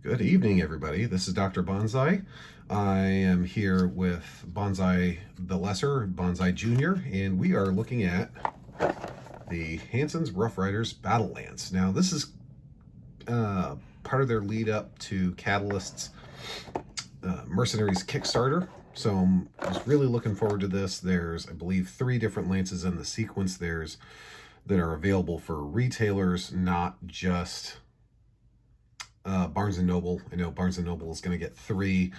Good evening, everybody. This is Dr. Bonsai. I am here with Bonsai the Lesser, Bonsai Junior, and we are looking at the Hansons Roughriders Battle Lance. Now, this is part of their lead up to Catalyst's Mercenaries Kickstarter. So I was really looking forward to this. There's, I believe, 3 different lances in the sequence. There's that are available for retailers, not just Barnes & Noble. I know Barnes & Noble is going to get 3.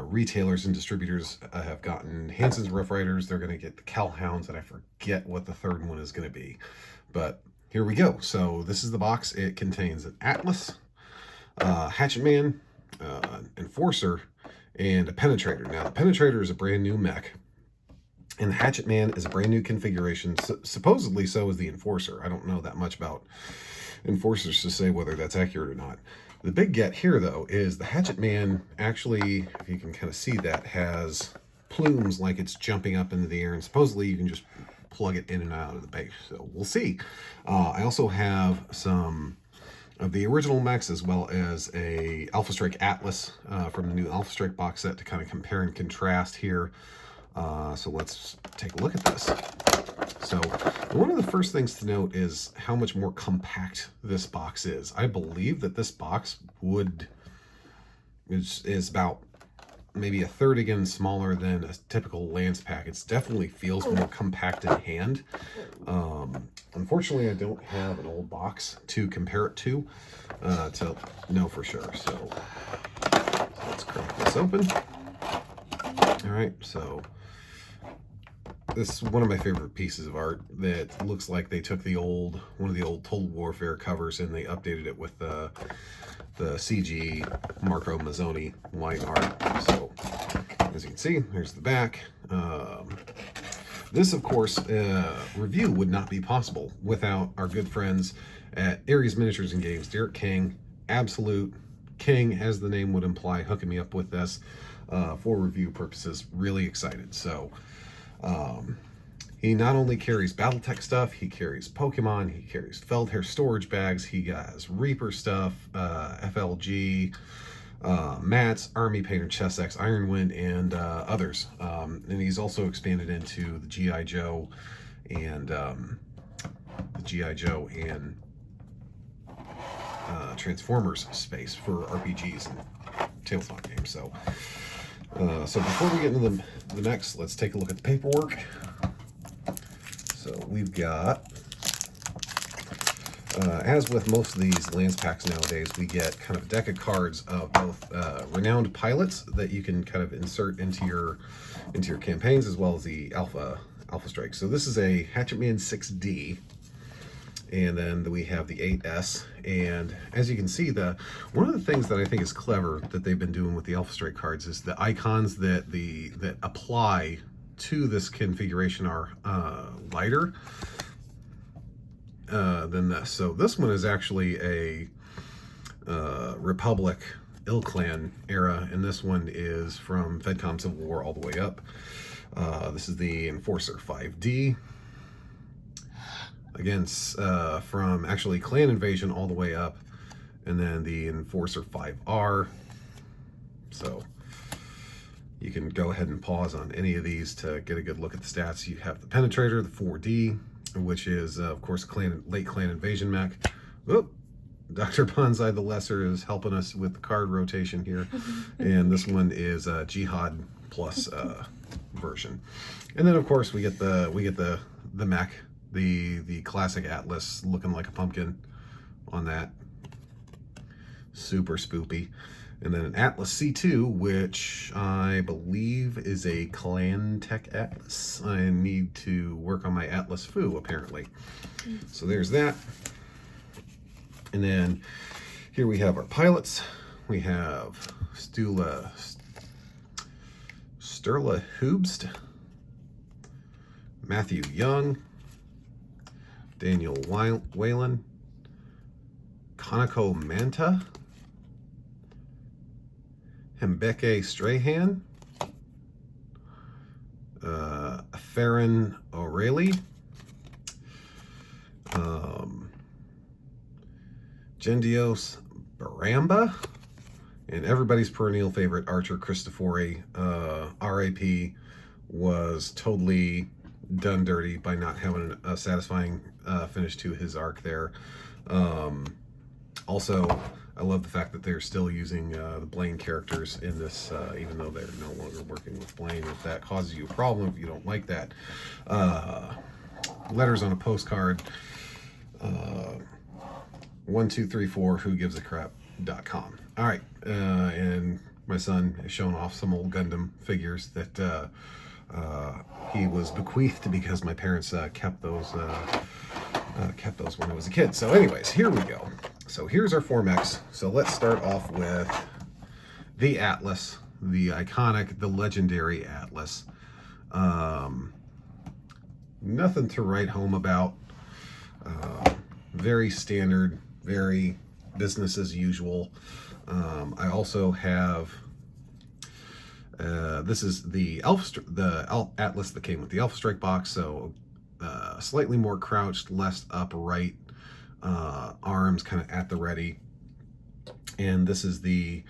Retailers and distributors have gotten Hanson's Roughriders. They're going to get the Calhounds, and I forget what the third one is going to be. But here we go. So this is the box. It contains an Atlas, Hatchet Man, Enforcer, and a Penetrator. Now, the Penetrator is a brand new mech, and the Hatchet Man is a brand new configuration. Supposedly so is the Enforcer. I don't know that much about Enforcers to say whether that's accurate or not. The big get here, though, is the Hatchet Man actually, if you can kind of see that, has plumes like it's jumping up into the air, and supposedly you can just plug it in and out of the base. So we'll see. I also have some of the original mechs, as well as a Alpha Strike Atlas from the new Alpha Strike box set to kind of compare and contrast here. So let's take a look at this. So one of the first things to note is how much more compact this box is. I believe that this box is about maybe a third again smaller than a typical Lance pack. It definitely feels more compact in hand. Unfortunately, I don't have an old box to compare it to know for sure. So let's crack this open. All right, so this is one of my favorite pieces of art that looks like they took one of the old Total Warfare covers and they updated it with the CG Marco Mazzoni line art. So as you can see, here's the back. This, of course, review would not be possible without our good friends at Aries Miniatures and Games. Derek King, absolute king, as the name would imply, hooking me up with this for review purposes. Really excited. So he not only carries Battletech stuff, he carries Pokemon, he carries Feldherr storage bags, he has Reaper stuff, FLG, mats, Army Painter, Chessex, Ironwind, and others. And he's also expanded into the G.I. Joe and Transformers space for RPGs and tabletop games. So before we get into the next, let's take a look at the paperwork. So we've got, as with most of these Lance packs nowadays, we get kind of a deck of cards of both renowned pilots that you can kind of insert into your campaigns, as well as the Alpha Strike. So this is a Hatchet Man 6D. And then we have the 8S, and as you can see, one of the things that I think is clever that they've been doing with the Alpha Strike cards is the icons that apply to this configuration are lighter than this. So this one is actually a Republic Ill-Clan era, and this one is from FedCom Civil War all the way up. This is the Enforcer 5D. Against from actually Clan Invasion all the way up, and then the Enforcer 5R. So you can go ahead and pause on any of these to get a good look at the stats. You have the Penetrator, the 4D, which is of course a late Clan Invasion mech. Oop, Dr. Bonsai the Lesser is helping us with the card rotation here, and this one is a Jihad Plus version. And then of course we get the mech. The classic Atlas looking like a pumpkin on that. Super spoopy. And then an Atlas C2, which I believe is a Clan Tech Atlas. I need to work on my Atlas Foo, apparently. So there's that. And then here we have our pilots. We have Sturla Hubst, Matthew Young, Daniel Whalen, Kanako Manta, Mbeke Strahan, Farron O'Reilly, Gendios Baramba, and everybody's perennial favorite Archer Christofori, RIP, was totally done dirty by not having a satisfying finish to his arc there. Also, I love the fact that they're still using the Blaine characters in this, even though they're no longer working with Blaine. If that causes you a problem, if you don't like that. Letters on a postcard. 1234 whogivesacrap.com. All right, and my son is showing off some old Gundam figures that he was bequeathed because my parents kept those when I was a kid. So anyways, here we go. So here's our Formex. So let's start off with the Atlas, the iconic, the legendary Atlas. Nothing to write home about. Very standard, very business as usual. I also have this is the Atlas that came with the Alpha Strike box, so slightly more crouched, less upright, arms kind of at the ready. And this is the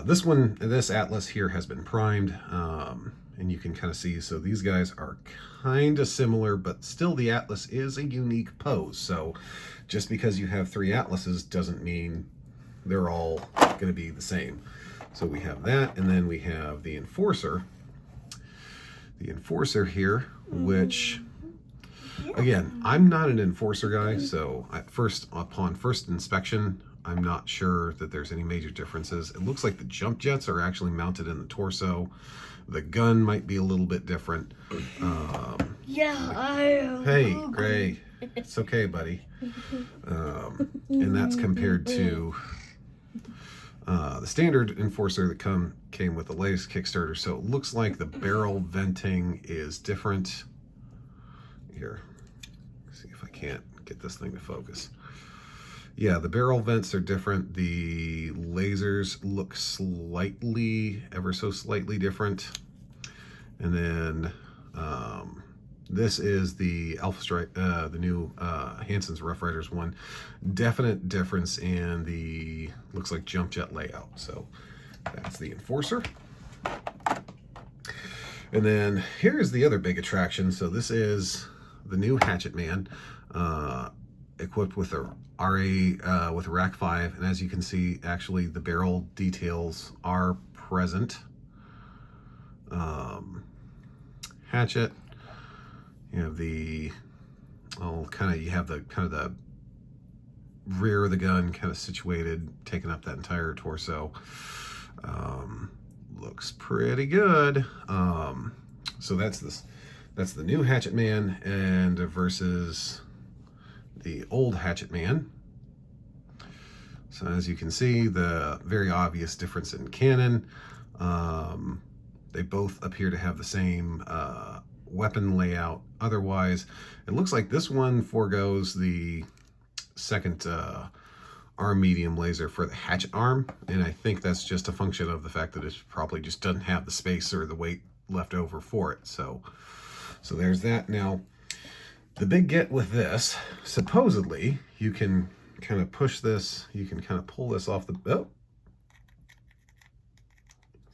this Atlas here has been primed, and you can kind of see, so these guys are kind of similar, but still the Atlas is a unique pose. So just because you have 3 Atlases doesn't mean they're all going to be the same. So we have that, and then we have the Enforcer. The Enforcer here, which, again, I'm not an Enforcer guy, so upon first inspection, I'm not sure that there's any major differences. It looks like the jump jets are actually mounted in the torso. The gun might be a little bit different. Hey, Gray. It's okay, buddy. And that's compared to the standard Enforcer that came with the latest Kickstarter. So it looks like the barrel venting is different. Here, see if I can't get this thing to focus. Yeah, the barrel vents are different. The lasers look slightly, ever so slightly different. And then this is the Alpha Strike, the new Hansons Roughriders one. Definite difference in the, looks like jump jet layout. So that's the Enforcer. And then here's the other big attraction. So this is the new Hatchet Man, equipped with a with a Rack 5, and as you can see, actually the barrel details are present. Hatchet. You have the you have the rear of the gun kind of situated, taking up that entire torso. Looks pretty good. So that's the new Hatchet Man, and versus the old Hatchet Man. So as you can see, the very obvious difference in canon. They both appear to have the same weapon layout. Otherwise, it looks like this one forgoes the second arm medium laser for the hatchet arm, and I think that's just a function of the fact that it probably just doesn't have the space or the weight left over for it. So there's that. Now, the big get with this, supposedly, you can kind of push this, you can kind of pull this off the, oh.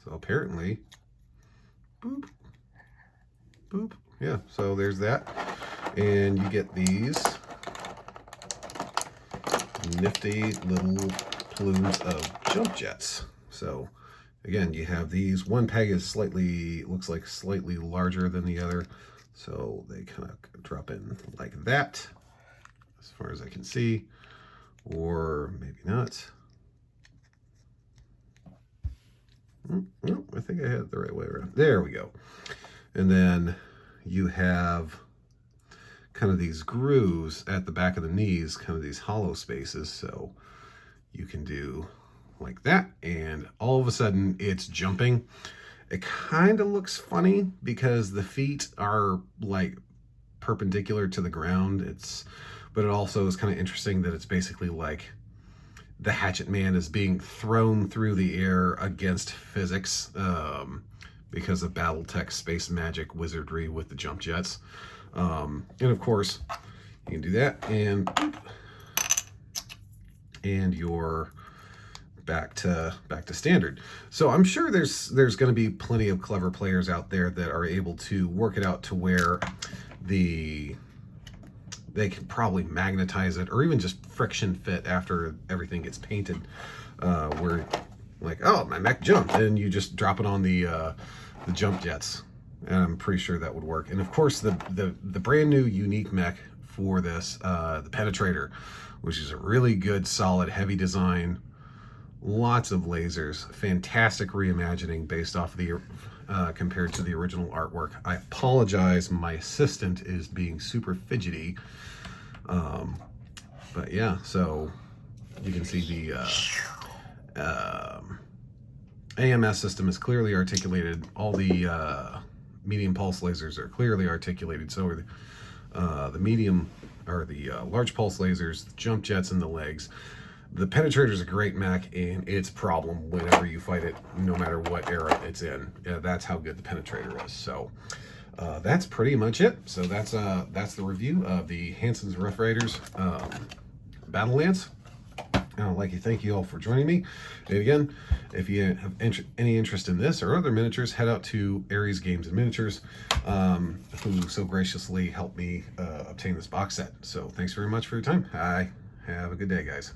So apparently, boop, boop, yeah, so there's that. And you get these nifty little plumes of jump jets. So again, you have these, one peg is looks like slightly larger than the other. So they kind of drop in like that, as far as I can see, or maybe not. No, I think I had it the right way around. There we go. And then you have kind of these grooves at the back of the knees, kind of these hollow spaces. So you can do like that, and all of a sudden it's jumping. It kind of looks funny because the feet are like perpendicular to the ground. But it also is kind of interesting that it's basically like the Hatchet Man is being thrown through the air against physics because of Battletech space magic wizardry with the jump jets. And of course, you can do that, and your back to standard. So I'm sure there's going to be plenty of clever players out there that are able to work it out to where they can probably magnetize it or even just friction fit after everything gets painted, where like, oh, my mech jumped, and you just drop it on the jump jets, and I'm pretty sure that would work. And of course the brand new unique mech for this, the Penetrator, which is a really good solid heavy design, lots of lasers, fantastic reimagining based off of the compared to the original artwork. I apologize, my assistant is being super fidgety, but yeah, so you can see the AMS system is clearly articulated. All the medium pulse lasers are clearly articulated, so are the medium or the large pulse lasers, the jump jets, and the legs. The Penetrator is a great mech, and it's a problem whenever you fight it, no matter what era it's in. That's how good the Penetrator is. So that's pretty much it. So that's the review of the Hansons Roughriders Battle Lance. I'd like to thank you all for joining me. And again, if you have any interest in this or other miniatures, head out to Aries Games Miniatures, who so graciously helped me obtain this box set. So thanks very much for your time. Have a good day, guys.